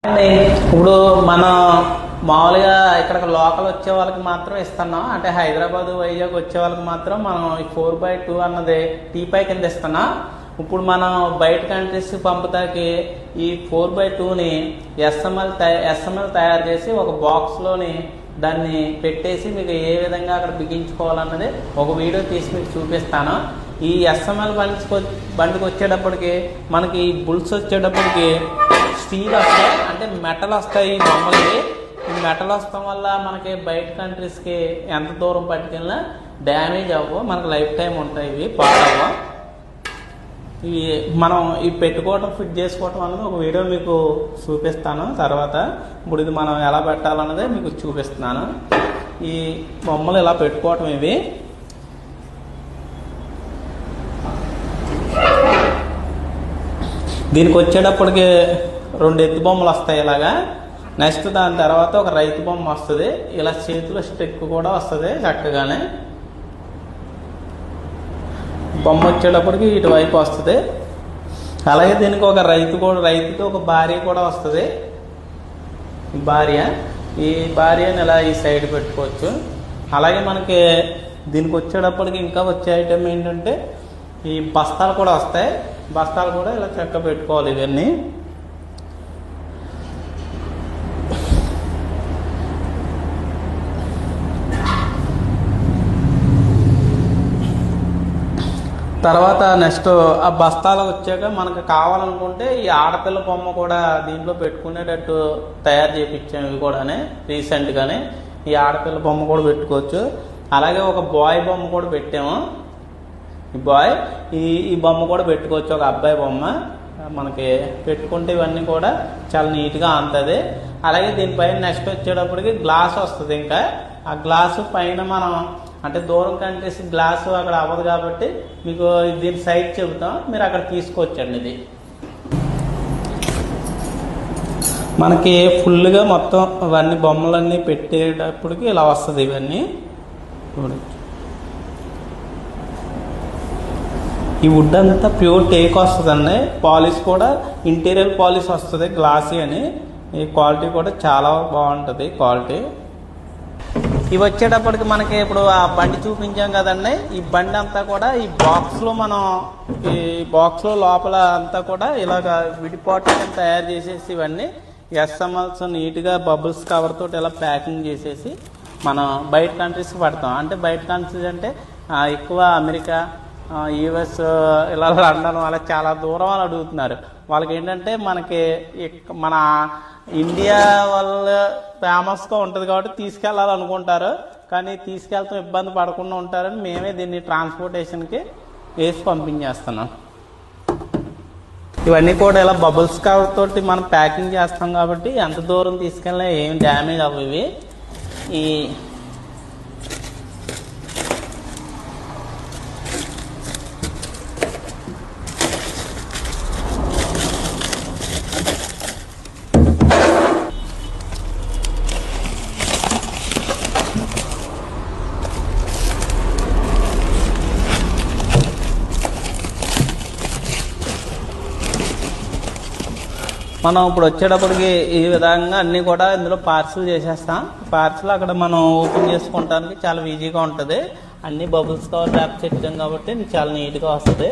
ఇప్పుడు మనం మామూలుగా ఇక్కడ లోకల్ వచ్చే వాళ్ళకి మాత్రం ఇస్తున్నాం. అంటే హైదరాబాద్ వైజాగ్ వచ్చే వాళ్ళకి మాత్రం మనం ఈ 4x2 అన్నది టీపై కింద ఇస్తున్నాం. ఇప్పుడు మనం బయట కంట్రీస్ పంపుతాకి ఈ 4x2ని ఎస్ఎంఎల్ తయారు చేసి ఒక బాక్స్లోని దాన్ని పెట్టేసి మీకు ఏ విధంగా అక్కడ బిగించుకోవాలన్నది ఒక వీడియో తీసి మీకు చూపిస్తాను. ఈ ఎస్ఎంఎల్ బండికి వచ్చేటప్పటికి మనకి ఈ బుల్స్ వచ్చేటప్పటికి స్టీల్ వస్తాయి, అంటే మెటల్ వస్తాయి. ఈ బొమ్మలకి ఈ మెటల్ వస్తాం వల్ల మనకి బయట కంట్రీస్కి ఎంత దూరం పట్టుకెళ్ళినా డ్యామేజ్ అవ్వవు, మనకు లైఫ్ టైం ఉంటాయి, ఇవి పాడవు. ఇవి మనం ఇవి పెట్టుకోవటం ఫిట్ చేసుకోవటం అన్నది ఒక వీడియో మీకు చూపిస్తాను తర్వాత. ఇప్పుడు ఇది మనం ఎలా పెట్టాలన్నదే మీకు చూపిస్తున్నాను. ఈ బొమ్మలు ఇలా పెట్టుకోవటం ఇవి. దీనికి వచ్చేటప్పటికి 2 ఎత్తు బొమ్మలు వస్తాయి ఇలాగా. నెక్స్ట్ దాని తర్వాత ఒక రైతు బొమ్మ వస్తుంది, ఇలా చేతిలో స్టిక్ కూడా వస్తుంది చక్కగానే. బొమ్మ వచ్చేటప్పటికి ఇటువైపు వస్తుంది. అలాగే దీనికి ఒక రైతుకి ఒక భార్య కూడా వస్తుంది. ఈ భార్యని ఇలా ఈ సైడ్ పెట్టుకోవచ్చు. అలాగే మనకి దీనికి వచ్చేటప్పటికి ఇంకా వచ్చే ఐటెం ఏంటంటే ఈ బస్తాలు కూడా వస్తాయి. బస్తాలు కూడా ఇలా చక్క పెట్టుకోవాలి. ఇవన్నీ తర్వాత నెక్స్ట్ ఆ బస్తాలు వచ్చాక మనకు కావాలనుకుంటే ఈ ఆడపిల్ల బొమ్మ కూడా దీంట్లో పెట్టుకునేటట్టు తయారు చేయించాము. ఇవి కూడానే రీసెంట్గానే ఈ ఆడపిల్ల బొమ్మ కూడా పెట్టుకోవచ్చు. అలాగే ఒక బాయ్ బొమ్మ కూడా పెట్టాము. ఈ బొమ్మ కూడా పెట్టుకోవచ్చు, ఒక అబ్బాయి బొమ్మ. మనకి పెట్టుకుంటే ఇవన్నీ కూడా చాలా నీట్గా అందుతుంది. అలాగే దీనిపైన నెక్స్ట్ వచ్చేటప్పటికి గ్లాస్ వస్తుంది. ఇంకా ఆ గ్లాసు పైన మనం అంటే దూరం కంట్రీస్ గ్లాసు అక్కడ అవ్వదు కాబట్టి మీకు దీని సైజ్ చెబుతాం, మీరు అక్కడ తీసుకోవచ్చండి. ఇది మనకి ఫుల్గా మొత్తం ఇవన్నీ బొమ్మలన్నీ పెట్టేటప్పటికి ఇలా వస్తుంది. ఇవన్నీ ఈ వుడ్ అంతా ప్యూర్ టేక్ వస్తుందండి. పాలిష్ కూడా ఇంటీరియర్ పాలిష్ వస్తుంది, గ్లాసీ అని. ఈ క్వాలిటీ కూడా చాలా బాగుంటుంది క్వాలిటీ. ఇవి వచ్చేటప్పటికి మనకి ఇప్పుడు ఆ బండి చూపించాం కదండి, ఈ బండి అంతా కూడా ఈ బాక్స్లో లోపల అంతా కూడా ఇలాగ విడిపోవటం తయారు చేసేసి ఇవన్నీ ఎస్ఎంఎల్స్ నీట్గా బబుల్స్ కవర్ తోటి ఇలా ప్యాకింగ్ చేసేసి మనం బయట కంట్రీస్కి పడతాం. అంటే బయట కంట్రీస్ అంటే ఎక్కువ అమెరికా, యుఎస్, ఇలా లండన్, అలా చాలా దూరం వాళ్ళు అడుగుతున్నారు. వాళ్ళకి ఏంటంటే మనకి మన ఇండియా వాళ్ళు ఫేమస్గా ఉంటుంది కాబట్టి తీసుకెళ్ళాలనుకుంటారు, కానీ తీసుకెళ్తాం ఇబ్బంది పడకుండా ఉంటారని మేమే దీన్ని ట్రాన్స్పోర్టేషన్కి వేసి పంపించేస్తున్నాం. ఇవన్నీ కూడా ఇలా బబుల్స్ కవర్ తోటి మనం ప్యాకింగ్ చేస్తాం కాబట్టి ఎంత దూరం తీసుకెళ్ళినా ఏం డ్యామేజ్ అవ్వవి. ఈ మనం ఇప్పుడు వచ్చేటప్పటికి ఈ విధంగా అన్నీ కూడా ఇందులో పార్సిల్ చేసేస్తాం. పార్సిల్ అక్కడ మనం ఓపెన్ చేసుకోవడానికి చాలా ఈజీగా ఉంటుంది. అన్ని బబుల్స్ కవర్ ర్యాప్ చేయడం కాబట్టి చాలా నీట్గా వస్తుంది.